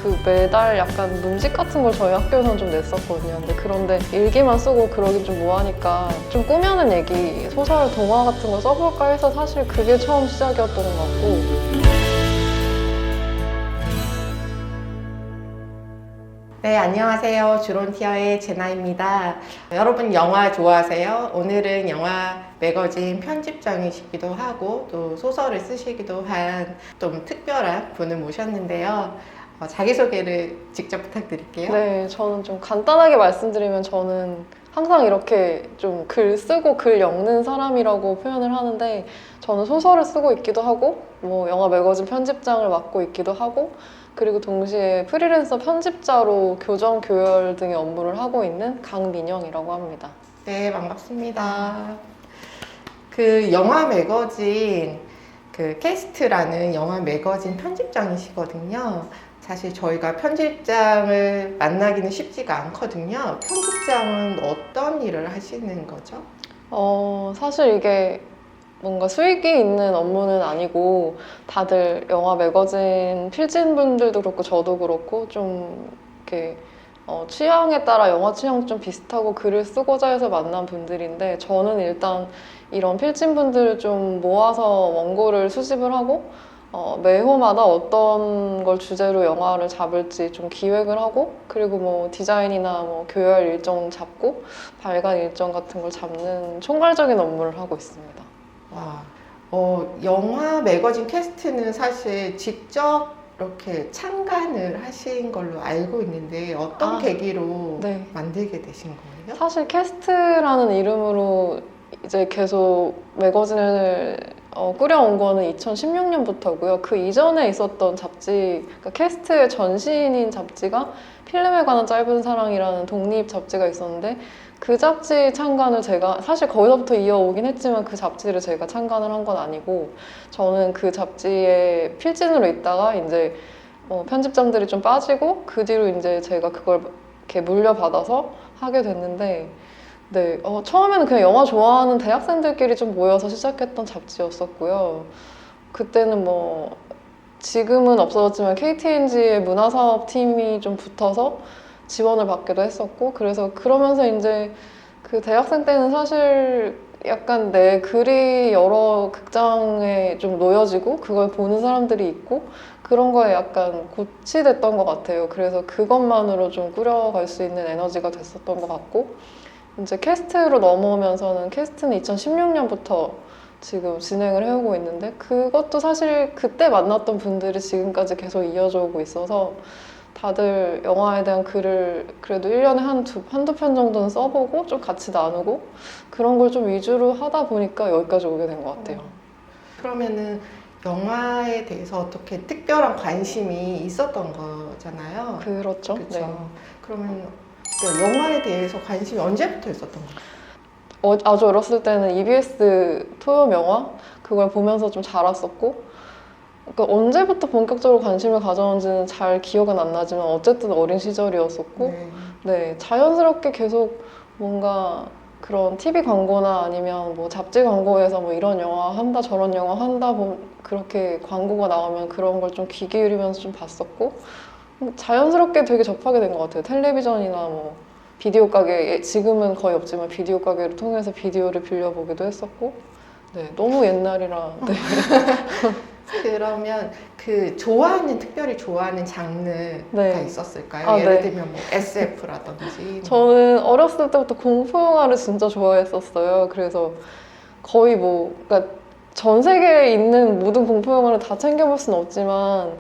그 매달 약간 문집 같은 걸 저희 학교에서는 좀 냈었거든요. 근데 그런데 일기만 쓰고 그러긴 좀 뭐하니까 좀 꾸며낸 얘기, 소설, 동화 같은 거 써볼까 해서 사실 그게 처음 시작이었던 것 같고. 네, 안녕하세요. 주론티어의 제나입니다. 여러분 영화 좋아하세요? 오늘은 영화 매거진 편집장이시기도 하고 또 소설을 쓰시기도 한 좀 특별한 분을 모셨는데요. 자기소개를 직접 부탁드릴게요. 네, 저는 좀 간단하게 말씀드리면 저는 항상 이렇게 좀 글 쓰고 글 엮는 사람이라고 표현을 하는데 저는 소설을 쓰고 있기도 하고 뭐 영화 매거진 편집장을 맡고 있기도 하고 그리고 동시에 프리랜서 편집자로 교정, 교열 등의 업무를 하고 있는 강민영이라고 합니다. 네, 반갑습니다. 그 영화 매거진 그 캐스트라는 영화 매거진 편집장이시거든요. 사실 저희가 편집장을 만나기는 쉽지가 않거든요. 편집장은 어떤 일을 하시는 거죠? 사실 이게 뭔가 수익이 있는 업무는 아니고 다들 영화 매거진 필진분들도 그렇고 저도 그렇고 좀 이렇게 취향에 따라 영화 취향 좀 비슷하고 글을 쓰고자 해서 만난 분들인데 저는 일단 이런 필진분들을 좀 모아서 원고를 수집을 하고 매호마다 어떤 걸 주제로 영화를 잡을지 좀 기획을 하고 그리고 뭐 디자인이나 뭐 교열 일정 잡고 발간 일정 같은 걸 잡는 총괄적인 업무를 하고 있습니다. 와, 영화 매거진 캐스트는 사실 직접 이렇게 창간을 하신 걸로 알고 있는데 어떤 계기로 네. 만들게 되신 거예요? 사실 캐스트라는 이름으로 이제 계속 매거진을 꾸려온 거는 2016년부터고요. 그 이전에 있었던 잡지, 그러니까 캐스트의 전신인 잡지가 필름에 관한 짧은 사랑이라는 독립 잡지가 있었는데 그 잡지 창간을 제가 사실 거기서부터 이어오긴 했지만 그 잡지를 제가 창간을 한 건 아니고 저는 그 잡지에 필진으로 있다가 이제 편집장들이 좀 빠지고 그 뒤로 이제 제가 그걸 이렇게 물려받아서 하게 됐는데 네, 처음에는 그냥 영화 좋아하는 대학생들끼리 좀 모여서 시작했던 잡지였었고요. 그때는 뭐 지금은 없어졌지만 KTNG의 문화사업팀이 좀 붙어서 지원을 받기도 했었고 그래서 그러면서 이제 그 대학생 때는 사실 약간 내 글이 여러 극장에 좀 놓여지고 그걸 보는 사람들이 있고 그런 거에 약간 고취됐던 것 같아요. 그래서 그것만으로 좀 꾸려갈 수 있는 에너지가 됐었던 것 같고 이제 캐스트로 넘어오면서는 캐스트는 2016년부터 지금 진행을 해오고 있는데 그것도 사실 그때 만났던 분들이 지금까지 계속 이어져 오고 있어서 다들 영화에 대한 글을 그래도 1년에 한두 편 정도는 써보고 좀 같이 나누고 그런 걸 좀 위주로 하다 보니까 여기까지 오게 된 것 같아요. 그러면은 영화에 대해서 어떻게 특별한 관심이 있었던 거잖아요. 그렇죠. 그렇죠. 네. 그러면 그 영화에 대해서 관심이 언제부터 있었던 거예요? 아주 어렸을 때는 EBS 토요 영화 그걸 보면서 좀 자랐었고 그러니까 언제부터 본격적으로 관심을 가졌는지는 잘 기억은 안 나지만 어쨌든 어린 시절이었었고 네, 자연스럽게 계속 뭔가 그런 TV 광고나 아니면 뭐 잡지 광고에서 뭐 이런 영화 한다 저런 영화 한다 그렇게 광고가 나오면 그런 걸 좀 귀 기울이면서 좀 봤었고 자연스럽게 되게 접하게 된 것 같아요. 텔레비전이나 뭐 비디오 가게 지금은 거의 없지만 비디오 가게를 통해서 비디오를 빌려보기도 했었고 네, 너무 옛날이라 네. 그러면 그 특별히 좋아하는 장르가 네. 있었을까요? 예를 네. 들면 뭐 SF라든지. 저는 어렸을 때부터 공포 영화를 진짜 좋아했었어요. 그래서 거의 그러니까 전 세계에 있는 모든 공포 영화를 다 챙겨볼 수는 없지만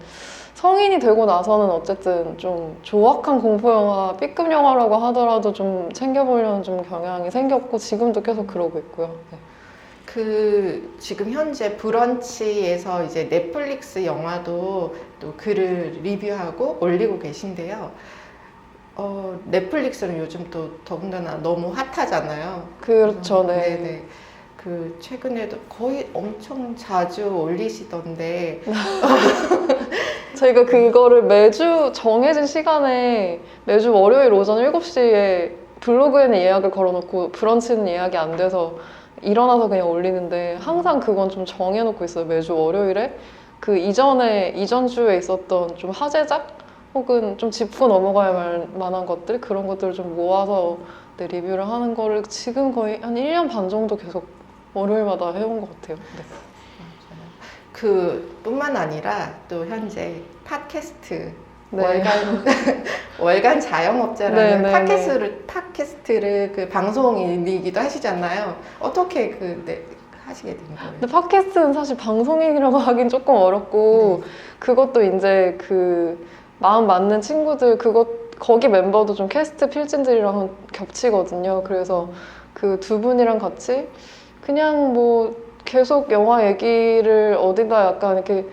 성인이 되고 나서는 어쨌든 좀 조악한 공포 영화, B급 영화라고 하더라도 좀 챙겨보려는 좀 경향이 생겼고 지금도 계속 그러고 있고요. 네. 지금 현재 브런치에서 이제 넷플릭스 영화도 또 글을 리뷰하고 올리고 계신데요. 넷플릭스는 요즘 또 더군다나 너무 핫하잖아요. 그렇죠, 네. 네네. 최근에도 거의 엄청 자주 올리시던데. 저희가 그거를 매주 정해진 시간에 매주 월요일 오전 7시에 블로그에는 예약을 걸어놓고 브런치는 예약이 안 돼서 일어나서 그냥 올리는데 항상 그건 좀 정해놓고 있어요. 매주 월요일에 그 이전 주에 있었던 좀 화제작 혹은 좀 짚고 넘어갈 만한 것들 그런 것들을 좀 모아서 네, 리뷰를 하는 거를 지금 거의 한 1년 반 정도 계속 월요일마다 해온 것 같아요. 네. 그뿐만 아니라 또 현재 팟캐스트 네. 월간 자영업자라는 네, 팟캐스트를 그 방송인이기도 하시잖아요. 어떻게 하시게 된 거예요? 근데 팟캐스트는 사실 방송인이라고 하긴 조금 어렵고 그것도 이제 그 마음 맞는 친구들 거기 멤버도 좀 캐스트 필진들이랑 겹치거든요. 그래서 그 두 분이랑 같이 그냥 뭐 계속 영화 얘기를 어디다 약간 이렇게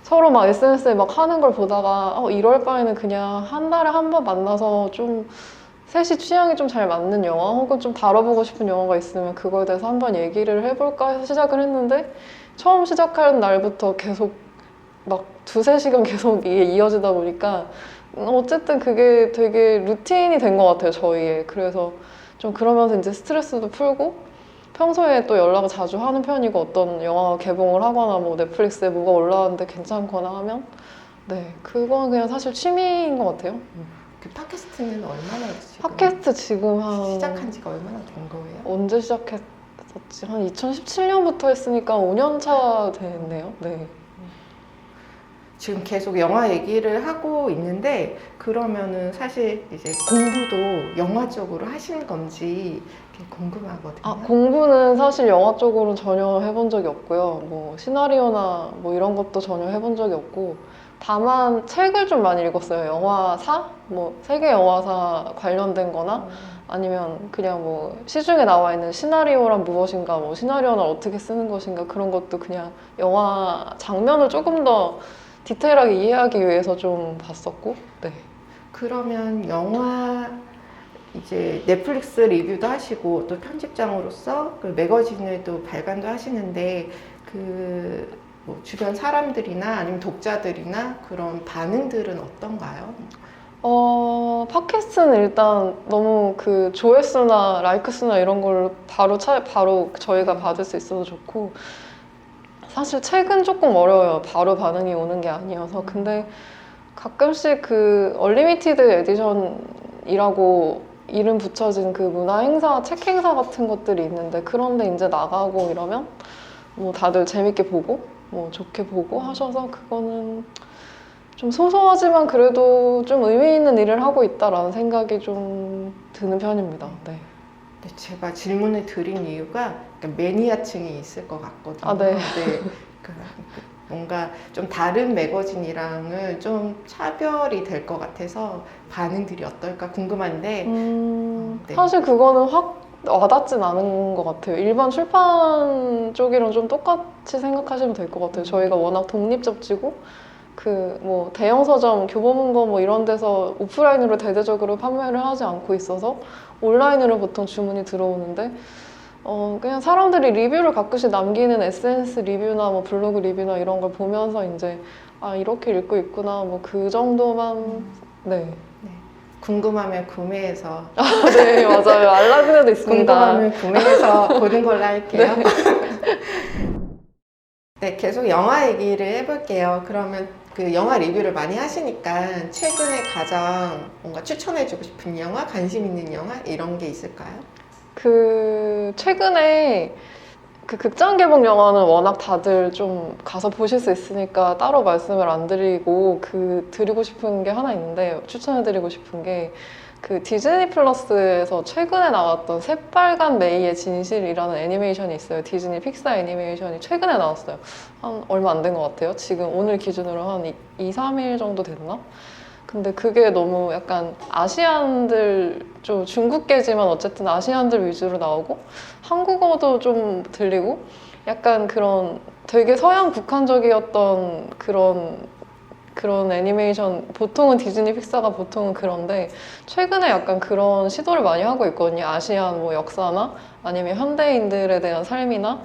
서로 막 SNS에 막 하는 걸 보다가 이럴 바에는 그냥 한 달에 한 번 만나서 좀 셋이 취향이 좀 잘 맞는 영화 혹은 좀 다뤄보고 싶은 영화가 있으면 그거에 대해서 한번 얘기를 해볼까 해서 시작을 했는데 처음 시작하는 날부터 계속 막 두세 시간 계속 이게 이어지다 보니까 어쨌든 그게 되게 루틴이 된 것 같아요, 저희의. 그래서 좀 그러면서 이제 스트레스도 풀고 평소에 또 연락을 자주 하는 편이고 어떤 영화가 개봉을 하거나 뭐 넷플릭스에 뭐가 올라왔는데 괜찮거나 하면 네, 그건 그냥 사실 취미인 것 같아요. 그 팟캐스트는 얼마나 지금 팟캐스트 지금 한 시작한 지가 얼마나 된 거예요? 언제 시작했었지? 한 2017년부터 했으니까 5년 차 됐네요. 네. 지금 계속 영화 얘기를 하고 있는데 그러면은 사실 이제 공부도 영화 쪽으로 하시는 건지 궁금하거든요. 공부는 사실 영화 쪽으로는 전혀 해본 적이 없고요. 뭐 시나리오나 뭐 이런 것도 전혀 해본 적이 없고 다만 책을 좀 많이 읽었어요. 영화사? 뭐 세계 영화사 관련된 거나 아니면 그냥 뭐 시중에 나와 있는 시나리오란 무엇인가, 뭐 시나리오는 어떻게 쓰는 것인가 그런 것도 그냥 영화 장면을 조금 더 디테일하게 이해하기 위해서 좀 봤었고 네. 그러면 영화 이제 넷플릭스 리뷰도 하시고 또 편집장으로서 그 매거진에도 발간도 하시는데 그 뭐 주변 사람들이나 아니면 독자들이나 그런 반응들은 어떤가요? 팟캐스트는 일단 너무 그 조회수나 라이크 수나 이런 걸 바로 저희가 받을 수 있어서 좋고 사실 책은 조금 어려워요. 바로 반응이 오는 게 아니어서. 근데 가끔씩 그 얼리미티드 에디션이라고 이름 붙여진 그 문화 행사, 책 행사 같은 것들이 있는데 그런데 이제 나가고 이러면 뭐 다들 재밌게 보고 뭐 좋게 보고 하셔서 그거는 좀 소소하지만 그래도 좀 의미 있는 일을 하고 있다라는 생각이 좀 드는 편입니다. 네. 네, 제가 질문을 드린 이유가 매니아층이 있을 것 같거든요. 아, 네. 뭔가 좀 다른 매거진이랑은 좀 차별이 될 것 같아서 반응들이 어떨까 궁금한데 네. 사실 그거는 확 와닿진 않은 것 같아요. 일반 출판 쪽이랑 좀 똑같이 생각하시면 될 것 같아요. 저희가 워낙 독립 잡지고 그 뭐 대형 서점, 교보문고 뭐 이런 데서 오프라인으로 대대적으로 판매를 하지 않고 있어서 온라인으로 보통 주문이 들어오는데 그냥 사람들이 리뷰를 가끔씩 남기는 SNS 리뷰나 뭐 블로그 리뷰나 이런 걸 보면서 이제 이렇게 읽고 있구나 뭐 그 정도만 네. 궁금하면 구매해서 네 맞아요. 알라딘에도 있습니다. 궁금하면 구매해서 보는 걸로 할게요. 네, 계속 영화 얘기를 해볼게요. 그러면 그 영화 리뷰를 많이 하시니까 최근에 가장 뭔가 추천해주고 싶은 영화, 관심 있는 영화 이런 게 있을까요? 그 최근에 그 극장 개봉 영화는 워낙 다들 좀 가서 보실 수 있으니까 따로 말씀을 안 드리고 드리고 싶은 게 하나 있는데 추천해드리고 싶은 게 그 디즈니 플러스에서 최근에 나왔던 새빨간 메이의 진실이라는 애니메이션이 있어요. 디즈니 픽사 애니메이션이 최근에 나왔어요. 한 얼마 안 된 것 같아요. 지금 오늘 기준으로 한 2, 3일 정도 됐나? 근데 그게 너무 약간 아시안들 좀 중국계지만 어쨌든 아시안들 위주로 나오고 한국어도 좀 들리고 약간 그런 되게 서양 국한적이었던 그런 애니메이션 보통은 디즈니 픽사가 보통은 그런데 최근에 약간 그런 시도를 많이 하고 있거든요. 아시안 뭐 역사나 아니면 현대인들에 대한 삶이나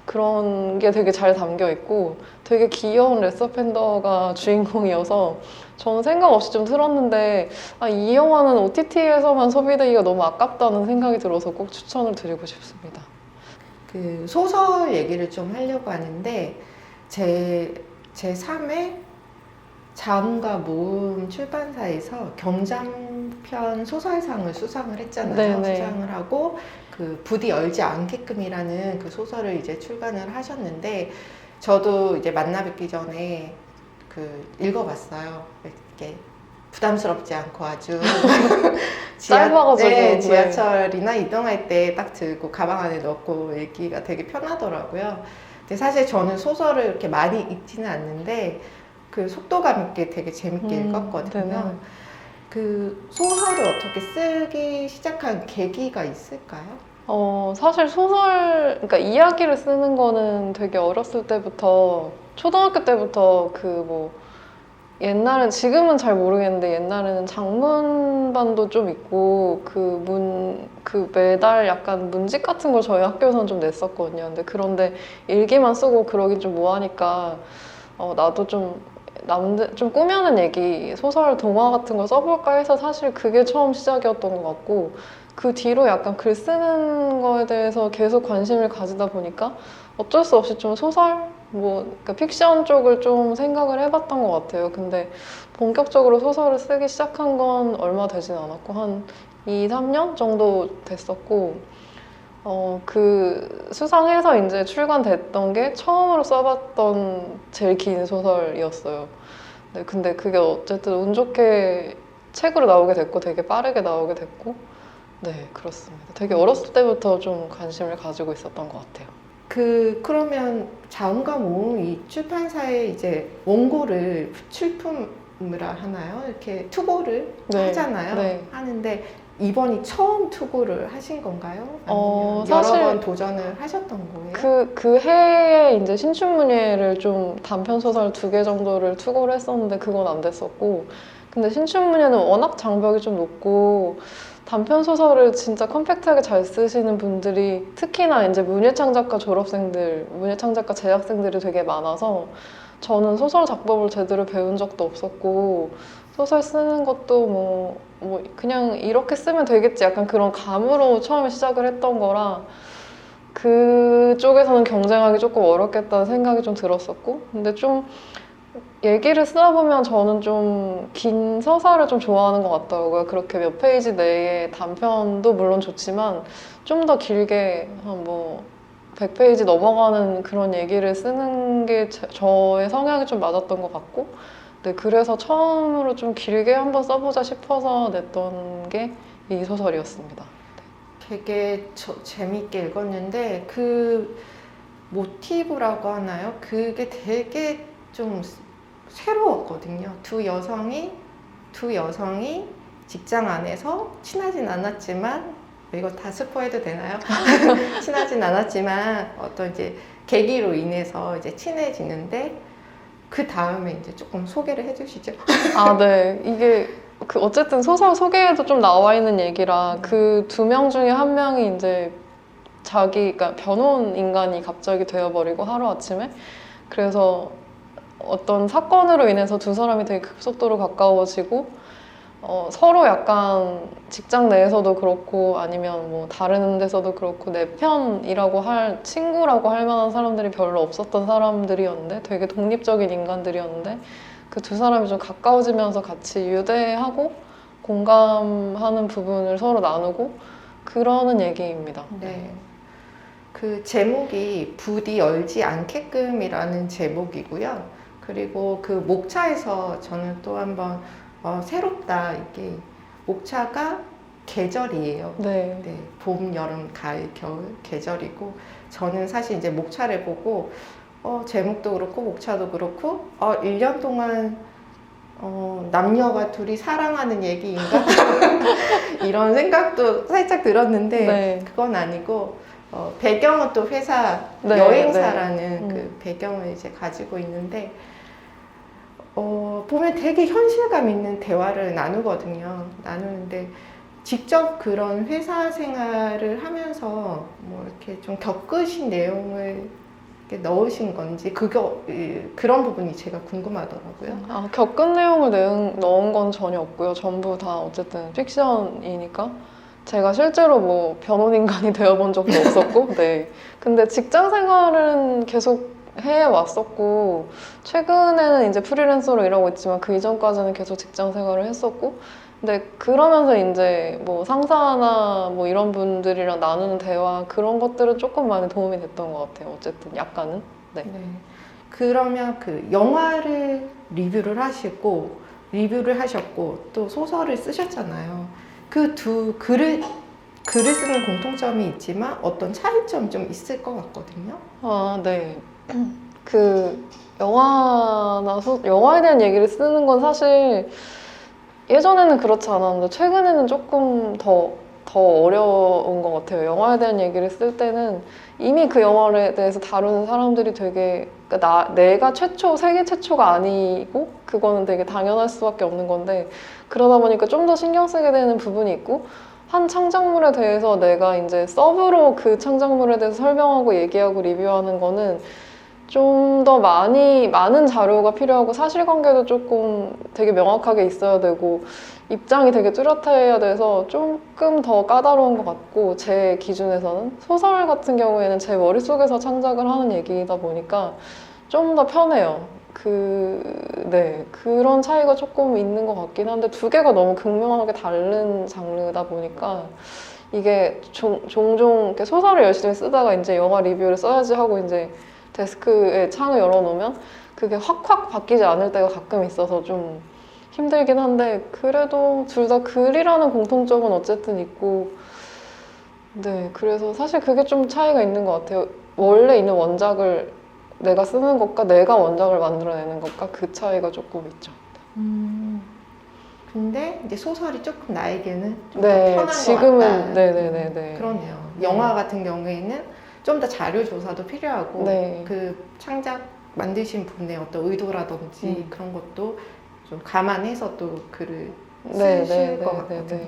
그런 게 되게 잘 담겨 있고 되게 귀여운 레서 팬더가 주인공이어서 저는 생각 없이 좀 틀었는데 이 영화는 OTT에서만 소비되기가 너무 아깝다는 생각이 들어서 꼭 추천을 드리고 싶습니다. 그 소설 얘기를 좀 하려고 하는데 제 3회 자음과 모음 출판사에서 경장편 소설상을 수상을 했잖아요. 네네. 수상을 하고 그 부디 열지 않게끔이라는 그 소설을 이제 출간을 하셨는데 저도 이제 만나 뵙기 전에 그 읽어봤어요. 이렇게 부담스럽지 않고 아주 짧아가지고. 네, 지하철이나 이동할 때 딱 들고 가방 안에 넣고 읽기가 되게 편하더라고요. 근데 사실 저는 소설을 이렇게 많이 읽지는 않는데 그 속도감 있게 되게 재밌게 읽었거든요. 네네. 그 소설을 어떻게 쓰기 시작한 계기가 있을까요? 사실 소설, 그러니까 이야기를 쓰는 거는 되게 어렸을 때부터, 초등학교 때부터 옛날엔, 지금은 잘 모르겠는데 옛날에는 장문반도 좀 있고, 매달 약간 문집 같은 걸 저희 학교에서는 좀 냈었거든요. 근데 그런데 일기만 쓰고 그러긴 좀 뭐하니까, 나도 좀 좀 꾸며낸 얘기, 소설, 동화 같은 거 써볼까 해서 사실 그게 처음 시작이었던 것 같고, 그 뒤로 약간 글 쓰는 거에 대해서 계속 관심을 가지다 보니까 어쩔 수 없이 좀 소설, 그러니까 픽션 쪽을 좀 생각을 해봤던 것 같아요. 근데 본격적으로 소설을 쓰기 시작한 건 얼마 되진 않았고, 한 2, 3년 정도 됐었고, 그 수상해서 이제 출간됐던 게 처음으로 써봤던 제일 긴 소설이었어요. 네, 근데 그게 어쨌든 운 좋게 책으로 나오게 됐고 되게 빠르게 나오게 됐고, 네, 그렇습니다. 되게 어렸을 때부터 좀 관심을 가지고 있었던 것 같아요. 그러면 자음과 모음 이 출판사에 이제 원고를 출품을 하나요? 이렇게 투고를 네, 하잖아요. 네. 하는데 이번이 처음 투고를 하신 건가요? 아니면 여러 사실 번 도전을 하셨던 거예요? 그 해에 이제 신춘문예를 좀 단편 소설 2개 정도를 투고를 했었는데 그건 안 됐었고, 근데 신춘문예는 워낙 장벽이 좀 높고 단편 소설을 진짜 컴팩트하게 잘 쓰시는 분들이 특히나 이제 문예창작과 졸업생들, 문예창작과 재학생들이 되게 많아서 저는 소설 작법을 제대로 배운 적도 없었고 소설 쓰는 것도 그냥 이렇게 쓰면 되겠지 약간 그런 감으로 처음에 시작을 했던 거라 그쪽에서는 경쟁하기 조금 어렵겠다는 생각이 좀 들었었고, 근데 좀 얘기를 쓰다 보면 저는 좀 긴 서사를 좀 좋아하는 것 같더라고요. 그렇게 몇 페이지 내에 단편도 물론 좋지만 좀 더 길게 한 100페이지 넘어가는 그런 얘기를 쓰는 게 저의 성향이 좀 맞았던 것 같고, 네, 그래서 처음으로 좀 길게 한번 써보자 싶어서 냈던 게 이 소설이었습니다. 되게 재밌게 읽었는데 그 모티브라고 하나요? 그게 되게 좀 새로웠거든요. 두 여성이 직장 안에서 친하진 않았지만 이거 다 스포해도 되나요? 친하진 않았지만 어떤 이제 계기로 인해서 이제 친해지는데 그 다음에 이제 조금 소개를 해주시죠. 아, 네. 이게 어쨌든 소설 소개에도 좀 나와 있는 얘기라 그 2명 중에 한 명이 이제 그러니까 변호인 인간이 갑자기 되어버리고 하루아침에 그래서 어떤 사건으로 인해서 두 사람이 되게 급속도로 가까워지고 서로 약간 직장 내에서도 그렇고 아니면 다른 데서도 그렇고 내 편이라고 친구라고 할 만한 사람들이 별로 없었던 사람들이었는데 되게 독립적인 인간들이었는데 그 두 사람이 좀 가까워지면서 같이 유대하고 공감하는 부분을 서로 나누고 그러는 얘기입니다. 네. 그 제목이 부디 열지 않게끔이라는 제목이고요. 그리고 그 목차에서 저는 또 한번 새롭다. 이게 목차가 계절이에요. 네. 네, 봄, 여름, 가을, 겨울 계절이고 저는 사실 이제 목차를 보고 제목도 그렇고 목차도 그렇고 1년 동안 남녀가 둘이 사랑하는 얘기인가? 이런 생각도 살짝 들었는데 네. 그건 아니고 배경은 또 회사 네, 여행사라는 네. 그 배경을 이제 가지고 있는데 보면 되게 현실감 있는 대화를 나누거든요. 나누는데 직접 그런 회사 생활을 하면서 이렇게 좀 겪으신 내용을 이렇게 넣으신 건지 그런 부분이 제가 궁금하더라고요. 겪은 내용을 넣은 건 전혀 없고요. 전부 다 어쨌든 픽션이니까 제가 실제로 변호인간이 되어본 적도 없었고 네. 근데 직장 생활은 계속 해왔었고, 최근에는 이제 프리랜서로 일하고 있지만 그 이전까지는 계속 직장 생활을 했었고, 근데 그러면서 이제 뭐 상사나 뭐 이런 분들이랑 나누는 대화 그런 것들은 조금 많이 도움이 됐던 것 같아요. 어쨌든 약간은. 네. 네. 그러면 그 영화를 리뷰를 하셨고 또 소설을 쓰셨잖아요. 그 두 글을 쓰는 공통점이 있지만 어떤 차이점이 좀 있을 것 같거든요. 아, 네. 그 영화에 대한 얘기를 쓰는 건 사실 예전에는 그렇지 않았는데 최근에는 조금 더 어려운 것 같아요. 영화에 대한 얘기를 쓸 때는 이미 그 영화에 대해서 다루는 사람들이 되게 그러니까 내가 세계 최초가 아니고 그거는 되게 당연할 수밖에 없는 건데 그러다 보니까 좀 더 신경 쓰게 되는 부분이 있고 한 창작물에 대해서 내가 이제 서브로 그 창작물에 대해서 설명하고 얘기하고 리뷰하는 거는 좀 더 많은 자료가 필요하고 사실관계도 조금 되게 명확하게 있어야 되고 입장이 되게 뚜렷해야 돼서 조금 더 까다로운 것 같고 제 기준에서는 소설 같은 경우에는 제 머릿속에서 창작을 하는 얘기다 보니까 좀 더 편해요. 네, 그런 차이가 조금 있는 것 같긴 한데 두 개가 너무 극명하게 다른 장르다 보니까 이게 종종 이렇게 소설을 열심히 쓰다가 이제 영화 리뷰를 써야지 하고 이제 데스크에 창을 열어놓으면 그게 확확 바뀌지 않을 때가 가끔 있어서 좀 힘들긴 한데 그래도 둘 다 글이라는 공통점은 어쨌든 있고 네, 그래서 사실 그게 좀 차이가 있는 것 같아요. 원래 있는 원작을 내가 쓰는 것과 내가 원작을 만들어내는 것과 그 차이가 조금 있죠. 근데 이제 소설이 조금 나에게는 좀 더 네, 편한 것 지금은 같다. 네네네네. 그러네요. 영화 같은 경우에는 좀 더 자료 조사도 필요하고 네. 그 창작 만드신 분의 어떤 의도라든지 그런 것도 좀 감안해서 또 글을 쓰실 것 같거든요.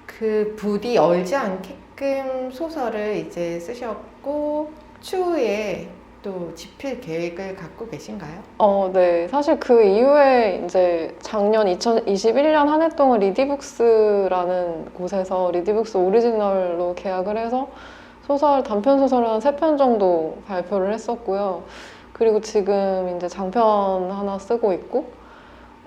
그 부디 얼지 않게끔 소설을 이제 쓰셨고 추후에 또 집필 계획을 갖고 계신가요? 네. 사실 그 이후에 이제 작년 2021년 한 해 동안 리디북스라는 곳에서 리디북스 오리지널로 계약을 해서 단편 소설을 한 3편 정도 발표를 했었고요. 그리고 지금 이제 장편 하나 쓰고 있고,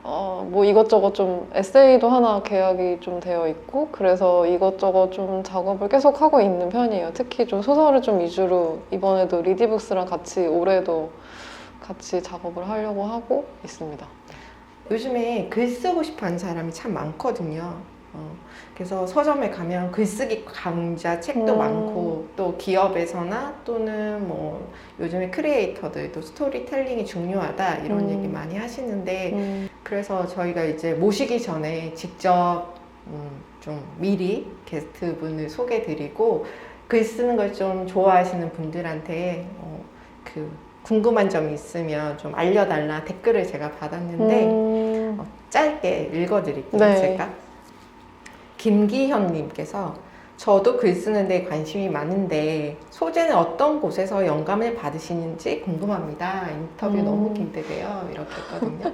뭐 이것저것 좀 에세이도 하나 계약이 좀 되어 있고, 그래서 이것저것 좀 작업을 계속 하고 있는 편이에요. 특히 좀 소설을 좀 위주로 이번에도 리디북스랑 같이 올해도 같이 작업을 하려고 하고 있습니다. 요즘에 글 쓰고 싶어 하는 사람이 참 많거든요. 그래서 서점에 가면 글쓰기 강좌 책도 많고 또 기업에서나 또는 뭐 요즘에 크리에이터들도 스토리텔링이 중요하다 이런 얘기 많이 하시는데 그래서 저희가 이제 모시기 전에 직접 좀 미리 게스트분을 소개드리고 글 쓰는 걸 좀 좋아하시는 분들한테 그 궁금한 점이 있으면 좀 알려달라 댓글을 제가 받았는데 짧게 읽어드릴게요. 네. 제가 김기현님께서 저도 글 쓰는 데 관심이 많은데 소재는 어떤 곳에서 영감을 받으시는지 궁금합니다. 인터뷰 너무 기대돼요. 이렇게 했거든요.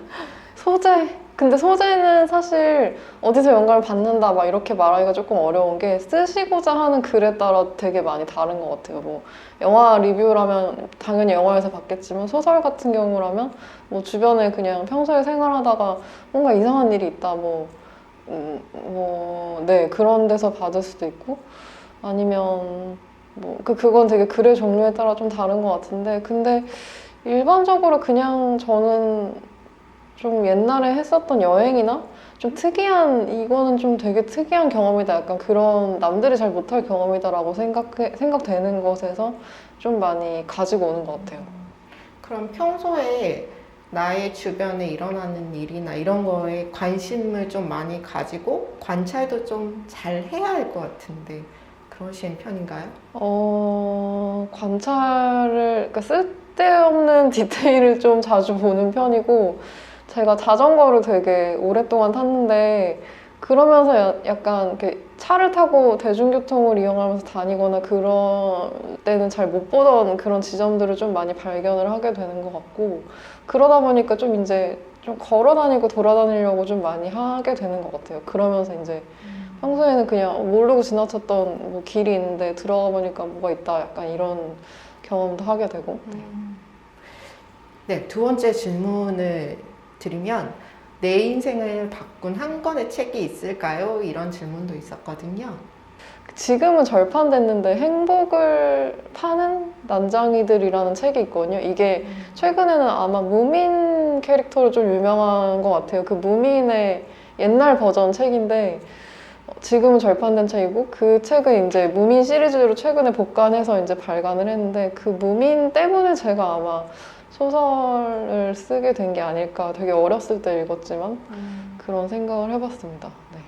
근데 소재는 사실 어디서 영감을 받는다 막 이렇게 말하기가 조금 어려운 게 쓰시고자 하는 글에 따라 되게 많이 다른 것 같아요. 뭐 영화 리뷰라면 당연히 영화에서 받겠지만 소설 같은 경우라면 뭐 주변에 그냥 평소에 생활하다가 뭔가 이상한 일이 있다 네, 그런 데서 받을 수도 있고 아니면 그건 되게 글의 종류에 따라 좀 다른 것 같은데 근데 일반적으로 그냥 저는 좀 옛날에 했었던 여행이나 좀 이거는 좀 되게 특이한 경험이다. 약간 그런 남들이 잘 못할 경험이다라고 생각되는 것에서 좀 많이 가지고 오는 것 같아요. 그럼 평소에 나의 주변에 일어나는 일이나 이런 거에 관심을 좀 많이 가지고 관찰도 좀 잘 해야 할 것 같은데 그러신 편인가요? 그러니까 쓸데없는 디테일을 좀 자주 보는 편이고 제가 자전거를 되게 오랫동안 탔는데 그러면서 약간 이렇게 차를 타고 대중교통을 이용하면서 다니거나 그런 때는 잘 못 보던 그런 지점들을 좀 많이 발견을 하게 되는 것 같고 그러다 보니까 좀 이제 좀 걸어 다니고 돌아다니려고 좀 많이 하게 되는 것 같아요. 그러면서 이제 평소에는 그냥 모르고 지나쳤던 뭐 길이 있는데 들어가 보니까 뭐가 있다 약간 이런 경험도 하게 되고. 네, 두 번째 질문을 드리면 내 인생을 바꾼 한 권의 책이 있을까요? 이런 질문도 있었거든요. 지금은 절판됐는데 행복을 파는 난장이들이라는 책이 있거든요. 이게 최근에는 아마 무민 캐릭터로 좀 유명한 것 같아요. 그 무민의 옛날 버전 책인데 지금은 절판된 책이고 그 책은 이제 무민 시리즈로 최근에 복간해서 이제 발간을 했는데 그 무민 때문에 제가 아마 소설을 쓰게 된 게 아닐까. 되게 어렸을 때 읽었지만 그런 생각을 해봤습니다. 네.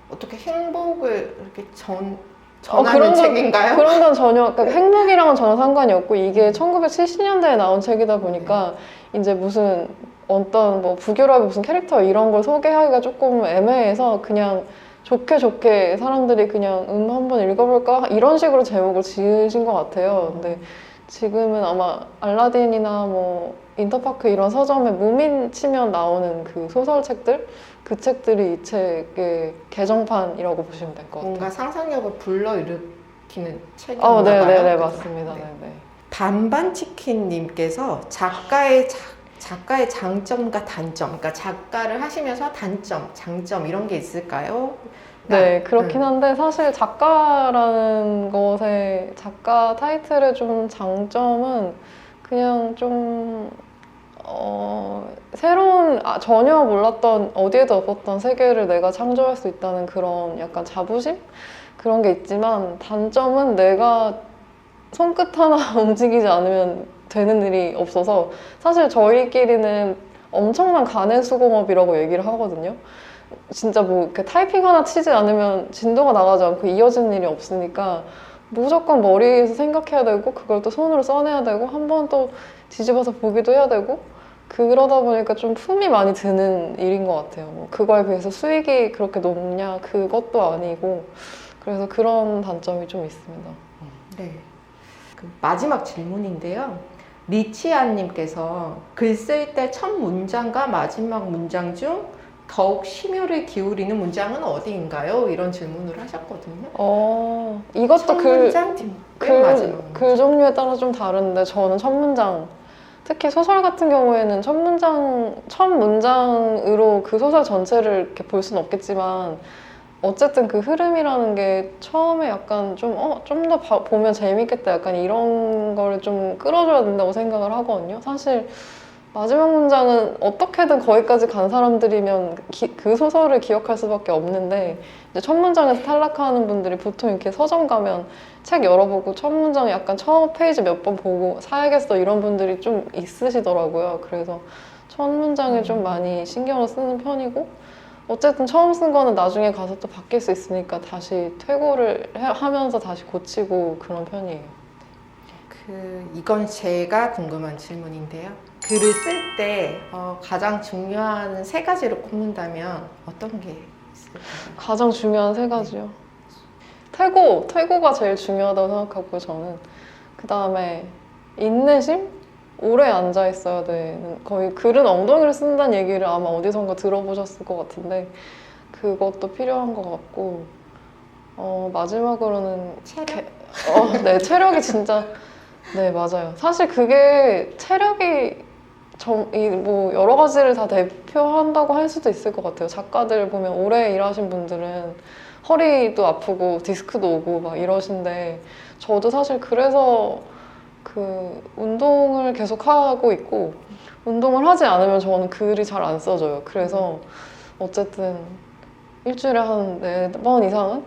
어떻게 행복을 이렇게 전하는 그런 건- 책인가요? 그런 건 전혀, 그러니까 행복이랑은 전혀 상관이 없고, 이게 1970년대에 나온 책이다 보니까, 이제 무슨, 어떤 뭐 북유럽의 무슨 캐릭터 이런 걸 소개하기가 조금 애매해서, 그냥 좋게 사람들이 그냥, 한번 읽어볼까? 이런 식으로 제목을 지으신 것 같아요. 근데 지금은 아마 알라딘이나 뭐, 인터파크 이런 서점에 무민 치면 나오는 그 소설책들? 그 책들이 이 책의 개정판이라고 보시면 될 것 같아요. 뭔가 상상력을 불러일으키는 책인가 봐요. 네네네, 그죠? 맞습니다. 네. 네네. 반반치킨님께서 작가의 장점과 단점, 그러니까 작가를 하시면서 단점, 장점 이런 게 있을까요? 네, 그렇긴 한데 사실 작가라는 것의 작가 타이틀의 좀 장점은 그냥 좀 새로운 전혀 몰랐던 어디에도 없었던 세계를 내가 창조할 수 있다는 그런 약간 자부심? 그런 게 있지만 단점은 내가 손끝 하나 움직이지 않으면 되는 일이 없어서 사실 저희끼리는 엄청난 가내수공업이라고 얘기를 하거든요. 진짜 뭐 이렇게 타이핑 하나 치지 않으면 진도가 나가지 않고 이어지는 일이 없으니까 무조건 머리에서 생각해야 되고 그걸 또 손으로 써내야 되고 한 번 또 뒤집어서 보기도 해야 되고 그러다 보니까 좀 품이 많이 드는 일인 것 같아요. 뭐 그거에 비해서 수익이 그렇게 높냐 그것도 아니고 그래서 그런 단점이 좀 있습니다. 네. 그 마지막 질문인데요. 리치아님께서 글 쓸 때 첫 문장과 마지막 문장 중 더욱 심혈을 기울이는 문장은 어디인가요? 이런 질문을 하셨거든요. 이것도 첫 문장, 뒷 마지막 글 종류에 따라 좀 다른데 저는 첫 문장 특히 소설 같은 경우에는 첫 문장으로 그 소설 전체를 이렇게 볼 수는 없겠지만 어쨌든 그 흐름이라는 게 처음에 약간 좀 더 보면 재밌겠다 약간 이런 거를 좀 끌어줘야 된다고 생각을 하거든요. 사실 마지막 문장은 어떻게든 거기까지 간 사람들이면 그 소설을 기억할 수밖에 없는데 이제 첫 문장에서 탈락하는 분들이 보통 이렇게 서점 가면 책 열어보고 첫 문장 약간 처음 페이지 몇 번 보고 사야겠어 이런 분들이 좀 있으시더라고요. 그래서 첫 문장에 좀 많이 신경을 쓰는 편이고 어쨌든 처음 쓴 거는 나중에 가서 또 바뀔 수 있으니까 다시 퇴고를 하면서 다시 고치고 그런 편이에요. 이건 제가 궁금한 질문인데요. 글을 쓸 때 가장 중요한 세 가지를 꼽는다면 어떤 게 있을까요? 가장 중요한 세 가지요. 퇴고가 제일 중요하다고 생각하고요, 저는. 그 다음에 인내심? 오래 앉아 있어야 되는, 거의 글은 엉덩이를 쓴다는 얘기를 아마 어디선가 들어보셨을 것 같은데, 그것도 필요한 것 같고, 마지막으로는. 체력? 네, 체력이 진짜, 네, 맞아요. 사실 그게 체력이 뭐 여러 가지를 다 대표한다고 할 수도 있을 것 같아요. 작가들 보면 오래 일하신 분들은 허리도 아프고 디스크도 오고 막 이러신데 저도 사실 그래서 그 운동을 계속 하고 있고 운동을 하지 않으면 저는 글이 잘 안 써져요. 그래서 어쨌든 일주일에 한 4번 이상은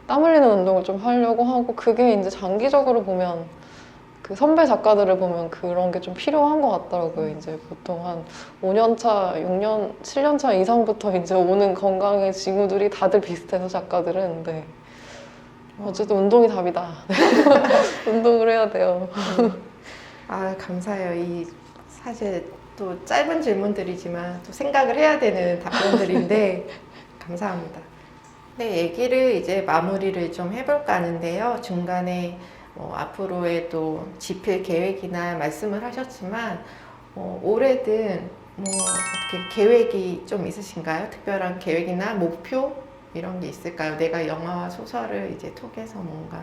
땀 흘리는 운동을 좀 하려고 하고 그게 이제 장기적으로 보면 그 선배 작가들을 보면 그런 게 좀 필요한 것 같더라고요. 이제 보통 한 5년 차, 6년, 7년 차 이상부터 이제 오는 건강의 징후들이 다들 비슷해서 작가들은. 네. 어쨌든 운동이 답이다. 운동을 해야 돼요. 감사해요. 사실 또 짧은 질문들이지만 또 생각을 해야 되는 답변들인데 감사합니다. 네, 얘기를 이제 마무리를 좀 해볼까 하는데요. 중간에 앞으로의 또 집필 계획이나 말씀을 하셨지만 올해든 어떻게 계획이 좀 있으신가요? 특별한 계획이나 목표 이런 게 있을까요? 내가 영화와 소설을 이제 통해서 뭔가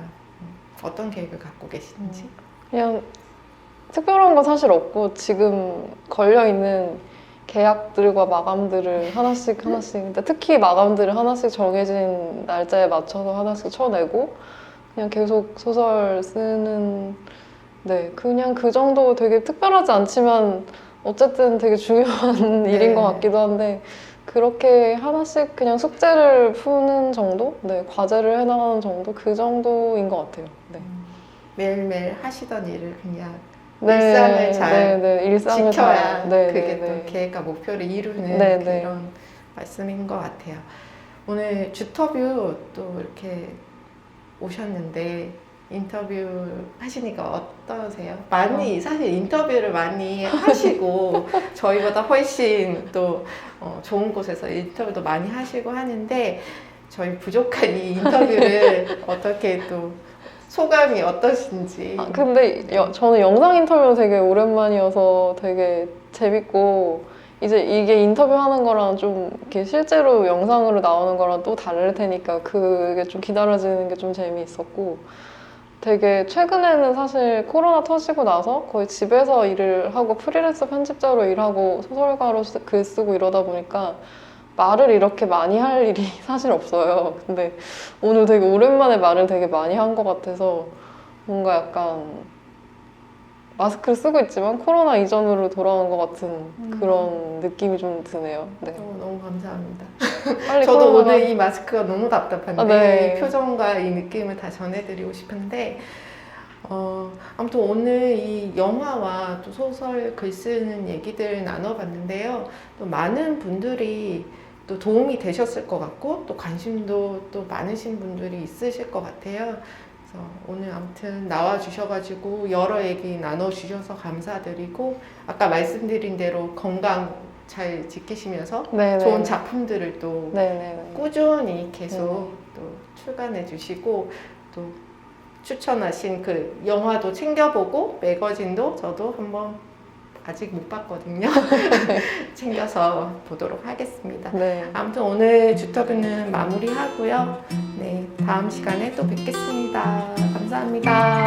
어떤 계획을 갖고 계시는지? 그냥 특별한 건 사실 없고 지금 걸려 있는 계약들과 마감들을 하나씩 근데 특히 마감들을 하나씩 정해진 날짜에 맞춰서 하나씩 쳐내고 그냥 계속 소설 쓰는 네 그냥 그 정도 되게 특별하지 않지만 어쨌든 되게 중요한 일인 것 같기도 한데 그렇게 하나씩 그냥 숙제를 푸는 정도? 네 과제를 해나가는 정도? 그 정도인 것 같아요. 네. 매일매일 하시던 일을 그냥 네, 일상을 잘 일상을 지켜야 잘, 네, 그게 네, 또 계획과 목표를 이루는 네, 네. 그런 말씀인 것 같아요. 오늘 주터뷰 또 이렇게 오셨는데 인터뷰 하시니까 어떠세요? 많이 사실 인터뷰를 많이 하시고 저희보다 훨씬 또 좋은 곳에서 인터뷰도 많이 하시고 하는데 저희 부족한 이 인터뷰를 어떻게 또 소감이 어떠신지. 근데 저는 영상 인터뷰 되게 오랜만이어서 되게 재밌고 이제 이게 인터뷰하는 거랑 좀 이렇게 실제로 영상으로 나오는 거랑 또 다를 테니까 그게 좀 기다려지는 게 좀 재미있었고 되게 최근에는 사실 코로나 터지고 나서 거의 집에서 일을 하고 프리랜서 편집자로 일하고 소설가로 글 쓰고 이러다 보니까 말을 이렇게 많이 할 일이 사실 없어요. 근데 오늘 되게 오랜만에 말을 되게 많이 한 것 같아서 뭔가 약간 마스크를 쓰고 있지만 코로나 이전으로 돌아온 것 같은 그런 느낌이 좀 드네요. 네. 너무 감사합니다. 빨리 저도 코로나가- 오늘 이 마스크가 너무 답답한데 네. 이 표정과 이 느낌을 다 전해드리고 싶은데 아무튼 오늘 이 영화와 또 소설 글 쓰는 얘기들 나눠봤는데요. 또 많은 분들이 또 도움이 되셨을 것 같고 또 관심도 또 많으신 분들이 있으실 것 같아요. 그래서 오늘 아무튼 나와주셔가지고 여러 얘기 나눠주셔서 감사드리고 아까 말씀드린 대로 건강 잘 지키시면서 네네. 좋은 작품들을 또 네네. 꾸준히 계속 또 출간해 주시고 또 추천하신 그 영화도 챙겨보고 매거진도 저도 한번 아직 못 봤거든요. 챙겨서 보도록 하겠습니다. 네. 아무튼 오늘 주터뷰는 마무리하고요. 네, 다음 시간에 또 뵙겠습니다. 감사합니다.